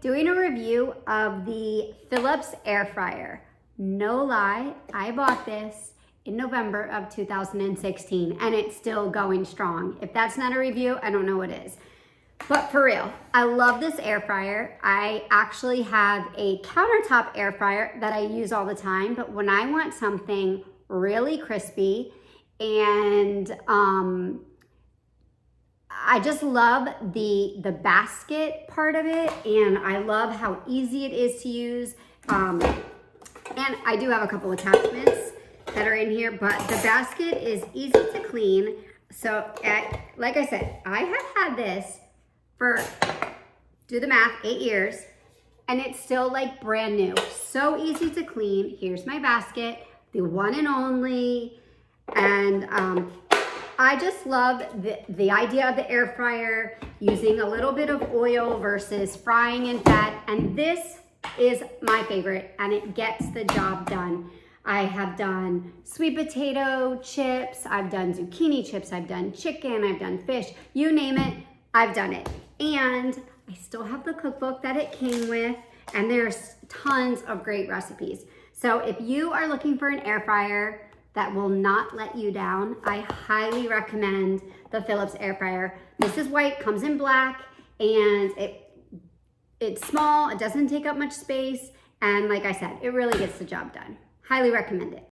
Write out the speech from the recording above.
Doing a review of the Philips air fryer. No lie, I bought this in November of 2016 and it's still going strong. If that's not a review, I don't know what is. But for real, I love this air fryer. I actually have a countertop air fryer that I use all the time, but when I want something really crispy and I just love the basket part of it, and I love how easy it is to use. And I do have a couple attachments that are in here, but the basket is easy to clean. So like I said, I have had this for, do the math, 8 years, and it's still like brand new. So easy to clean. Here's my basket, the one and only. And I just love the idea of the air fryer, using a little bit of oil versus frying in fat. And this is my favorite, and it gets the job done. I have done sweet potato chips, I've done zucchini chips, I've done chicken, I've done fish, you name it, I've done it. And I still have the cookbook that it came with, and there's tons of great recipes. So if you are looking for an air fryer that will not let you down, I highly recommend the Philips air fryer. This is white, comes in black, and it's small, it doesn't take up much space, and like I said, it really gets the job done. Highly recommend it.